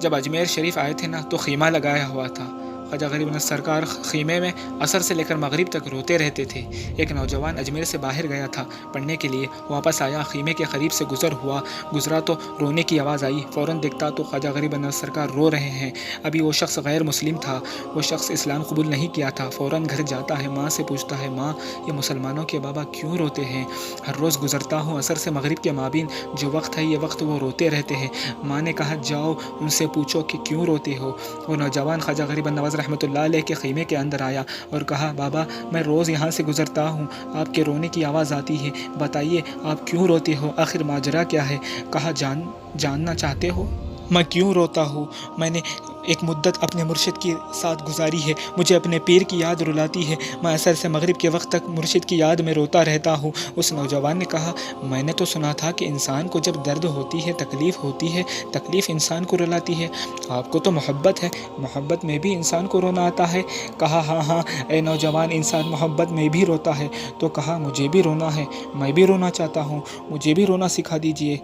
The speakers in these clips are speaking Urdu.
جب اجمیر شریف آئے تھے نا تو خیمہ لگایا ہوا تھا۔ خواجہ غریب نواز سرکار خیمے میں عصر سے لے کر مغرب تک روتے رہتے تھے۔ ایک نوجوان اجمیر سے باہر گیا تھا پڑھنے کے لیے، واپس آیا، خیمے کے قریب سے گزرا تو رونے کی آواز آئی۔ فوراً دیکھتا تو خواجہ غریب نواز سرکار رو رہے ہیں۔ ابھی وہ شخص غیر مسلم تھا، وہ شخص اسلام قبول نہیں کیا تھا۔ فوراً گھر جاتا ہے، ماں سے پوچھتا ہے، ماں یہ مسلمانوں کے بابا کیوں روتے ہیں؟ ہر روز گزرتا ہوں، عصر سے مغرب کے مابین جو وقت ہے یہ وقت وہ روتے رہتے ہیں۔ ماں نے کہا جاؤ ان سے پوچھو کہ کیوں روتے ہو۔ وہ نوجوان خواجہ غریب نواز رحمۃ اللہ علیہ کے خیمے کے اندر آیا اور کہا، بابا میں روز یہاں سے گزرتا ہوں، آپ کے رونے کی آواز آتی ہے، بتائیے آپ کیوں روتے ہو، آخر ماجرا کیا ہے؟ کہا جاننا چاہتے ہو؟ میں کیوں روتا ہوں؟ میں نے ایک مدت اپنے مرشد کے ساتھ گزاری ہے، مجھے اپنے پیر کی یاد رلاتی ہے، میں عصر سے مغرب کے وقت تک مرشد کی یاد میں روتا رہتا ہوں۔ اس نوجوان نے کہا، میں نے تو سنا تھا کہ انسان کو جب درد ہوتی ہے، تکلیف ہوتی ہے، تکلیف انسان کو رلاتی ہے، آپ کو تو محبت ہے، محبت میں بھی انسان کو رونا آتا ہے۔ کہا ہاں اے نوجوان، انسان محبت میں بھی روتا ہے۔ تو کہا مجھے بھی رونا ہے، میں بھی رونا چاہتا ہوں، مجھے بھی رونا سکھا دیجئے۔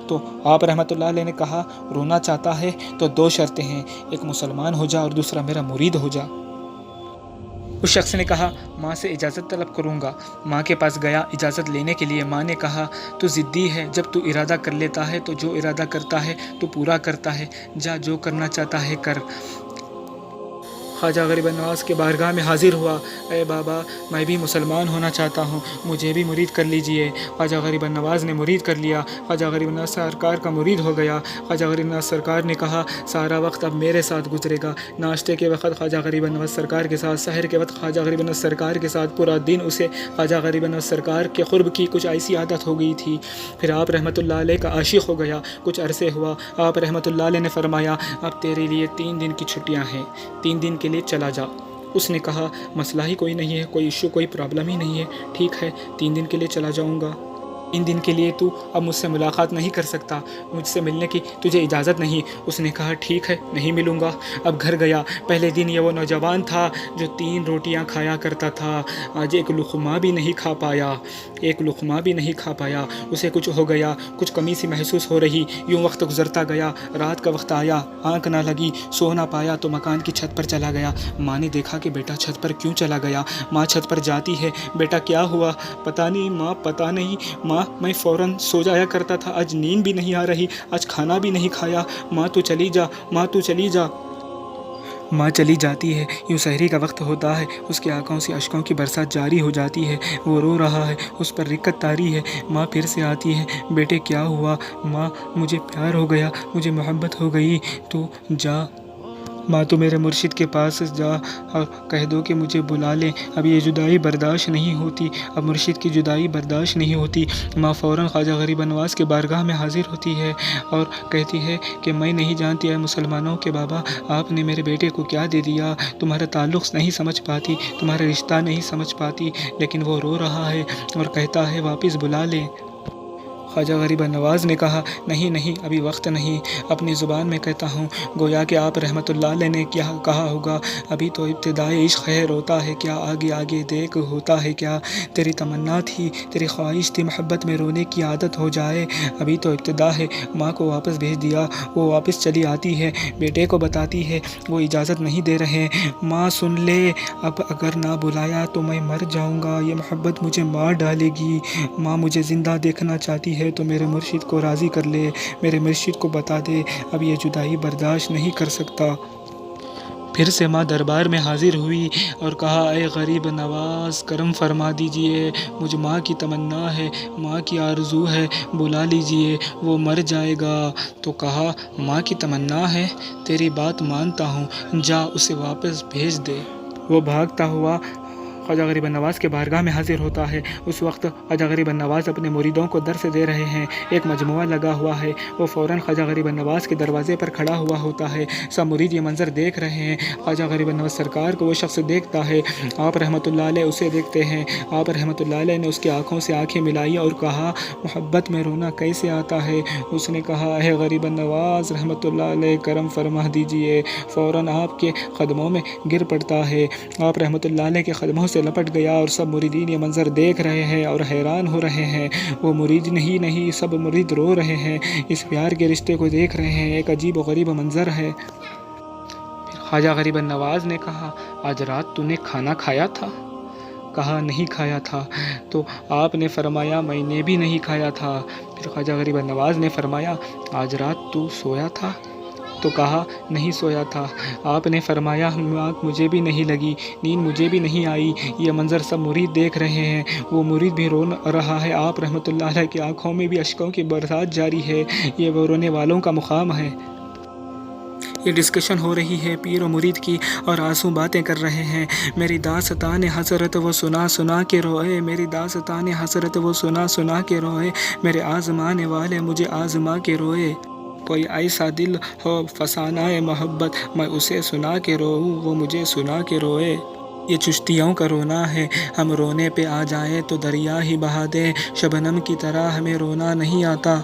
تو آپ رحمۃ اللہ علیہ نے کہا، رونا چاہتا ہے تو دو شرطیں ہیں، ایک مسلمان ہو جا اور دوسرا میرا مرید ہو جا۔ اس شخص نے کہا، ماں سے اجازت طلب کروں گا۔ ماں کے پاس گیا اجازت لینے کے لیے۔ ماں نے کہا، تو ضدی ہے، جب تو ارادہ کر لیتا ہے تو جو ارادہ کرتا ہے تو پورا کرتا ہے، جا جو کرنا چاہتا ہے کر۔ خواجہ غریب نواز کے بارگاہ میں حاضر ہوا، اے بابا میں بھی مسلمان ہونا چاہتا ہوں، مجھے بھی مرید کر لیجئے۔ خواجہ غریب نواز نے مرید کر لیا، خواجہ غریب نواز سرکار کا مرید ہو گیا۔ خواجہ غریب نواز سرکار نے کہا، سارا وقت اب میرے ساتھ گزرے گا۔ ناشتے کے وقت خواجہ غریب نواز سرکار کے ساتھ، سحر کے وقت خواجہ غریب نواز سرکار کے ساتھ، پورا دن اسے خواجہ غریب نواز سرکار کے قرب کی کچھ ایسی عادت ہو گئی تھی۔ پھر آپ رحمۃ اللہ علیہ کا عاشق ہو گیا۔ کچھ عرصے ہوا، آپ رحمۃ اللہ علیہ نے فرمایا، اب تیرے لیے 3 دن کی چھٹیاں ہیں، 3 دن کے لیے چلا جا۔ اس نے کہا، مسئلہ ہی کوئی نہیں ہے، کوئی ایشو، کوئی پرابلم ہی نہیں ہے، ٹھیک ہے 3 دن کے لیے چلا جاؤں گا۔ 3 دن کے لیے تو اب مجھ سے ملاقات نہیں کر سکتا، مجھ سے ملنے کی تجھے اجازت نہیں۔ اس نے کہا، ٹھیک ہے نہیں ملوں گا۔ اب گھر گیا۔ پہلے دن یہ وہ نوجوان تھا جو 3 روٹیاں کھایا کرتا تھا، آج ایک لقمہ بھی نہیں کھا پایا، ایک لقمہ بھی نہیں کھا پایا۔ اسے کچھ ہو گیا، کچھ کمی سی محسوس ہو رہی۔ یوں وقت گزرتا گیا، رات کا وقت آیا، آنکھ نہ لگی، سو نہ پایا تو مکان کی چھت پر چلا گیا۔ ماں نے دیکھا کہ بیٹا چھت پر کیوں چلا گیا؟ ماں چھت پر جاتی ہے، بیٹا کیا ہوا؟ پتہ نہیں ماں، پتہ نہیں ماں، میں فوراً سو جایا کرتا تھا، آج نیند بھی نہیں آ رہی، آج کھانا بھی نہیں کھایا، ماں تو چلی جا، ماں تو چلی جا۔ ماں چلی جاتی ہے، یوں سحری کا وقت ہوتا ہے، اس کی آنکھوں سے اشکوں کی برسات جاری ہو جاتی ہے، وہ رو رہا ہے، اس پر رقت طاری ہے۔ ماں پھر سے آتی ہے، بیٹے کیا ہوا؟ ماں مجھے پیار ہو گیا، مجھے محبت ہو گئی، تو جا ماں، تو میرے مرشد کے پاس جا اور کہہ دو کہ مجھے بلا لیں، اب یہ جدائی برداشت نہیں ہوتی، اب مرشد کی جدائی برداشت نہیں ہوتی۔ ماں فوراً خواجہ غریب نواز کے بارگاہ میں حاضر ہوتی ہے اور کہتی ہے کہ میں نہیں جانتی اے مسلمانوں کے بابا، آپ نے میرے بیٹے کو کیا دے دیا، تمہارا تعلق نہیں سمجھ پاتی، تمہارا رشتہ نہیں سمجھ پاتی، لیکن وہ رو رہا ہے اور کہتا ہے واپس بلا لیں۔ خواجہ غریب نواز نے کہا، نہیں ابھی وقت نہیں، اپنی زبان میں کہتا ہوں، گویا کہ آپ رحمۃ اللہ علیہ نے کیا کہا ہوگا، ابھی تو ابتدائی عشق ہے، روتا ہے کیا، آگے دیکھ ہوتا ہے کیا، تیری تمنا تھی، تیری خواہش تھی محبت میں رونے کی عادت ہو جائے، ابھی تو ابتدا ہے۔ ماں کو واپس بھیج دیا، وہ واپس چلی آتی ہے، بیٹے کو بتاتی ہے، وہ اجازت نہیں دے رہے۔ ماں سن لے، اب اگر نہ بلایا تو میں مر جاؤں گا، یہ محبت مجھے مار ڈالے گی، ماں مجھے زندہ دیکھنا چاہتی ہے تو میرے مرشد کو راضی کر لے، میرے مرشد کو بتا دے، اب یہ جدائی برداشت نہیں کر سکتا۔ پھر سے ماں دربار میں حاضر ہوئی اور کہا، اے غریب نواز کرم فرما دیجئے، مجھ ماں کی تمنا ہے، ماں کی آرزو ہے، بلا لیجئے، وہ مر جائے گا۔ تو کہا، ماں کی تمنا ہے، تیری بات مانتا ہوں، جا اسے واپس بھیج دے۔ وہ بھاگتا ہوا خواجہ غریب نواز کے بارگاہ میں حاضر ہوتا ہے۔ اس وقت خواجہ غریب نواز اپنے مریدوں کو درس دے رہے ہیں، ایک مجموعہ لگا ہوا ہے، وہ فوراً خواجہ غریب نواز کے دروازے پر کھڑا ہوا ہوتا ہے، سب مرید یہ منظر دیکھ رہے ہیں۔ خواجہ غریب نواز سرکار کو وہ شخص دیکھتا ہے، آپ رحمۃ اللہ علیہ اسے دیکھتے ہیں، آپ رحمۃ اللہ علیہ نے اس کی آنکھوں سے آنکھیں ملائی اور کہا، محبت میں رونا کیسے آتا ہے؟ اس نے کہا، اے غریب نواز رحمۃ اللہ علیہ کرم فرما دیجئے، فوراً آپ کے قدموں میں گر پڑتا ہے، آپ رحمۃ اللہ علیہ کے قدموں سے لپٹ گیا اور سب مریدین یہ منظر دیکھ رہے ہیں اور حیران ہو رہے ہیں۔ وہ مرید نہیں سب مرید رو رہے ہیں، اس پیار کے رشتے کو دیکھ رہے ہیں۔ ایک عجیب و غریب منظر ہے۔ پھر خواجہ غریب نواز نے کہا، آج رات تو نے کھانا کھایا تھا؟ کہا نہیں کھایا تھا۔ تو آپ نے فرمایا میں نے بھی نہیں کھایا تھا۔ پھر خواجہ غریب نواز نے فرمایا آج رات تو سویا تھا؟ تو کہا نہیں سویا تھا۔ آپ نے فرمایا آنکھ مجھے بھی نہیں لگی، نیند مجھے بھی نہیں آئی، یہ منظر سب مرید دیکھ رہے ہیں۔ وہ مرید بھی رو رہا ہے، آپ رحمۃ اللہ علیہ کی آنکھوں میں بھی اشکوں کی برسات جاری ہے۔ یہ وہ رونے والوں کا مقام ہے۔ یہ ڈسکشن ہو رہی ہے پیر و مرید کی اور آنسو باتیں کر رہے ہیں۔ میری داستان حسرت وہ سنا کے روئے، میری داستان حسرت وہ سنا کے روئے، میرے آزمانے والے مجھے آزما کے روئے۔ کوئی ایسا دل ہو فسانہ محبت، میں اسے سنا کے روؤں وہ مجھے سنا کے روئے۔ یہ چشتیوں کا رونا ہے، ہم رونے پہ آ جائیں تو دریا ہی بہا دیں، شبنم کی طرح ہمیں رونا نہیں آتا۔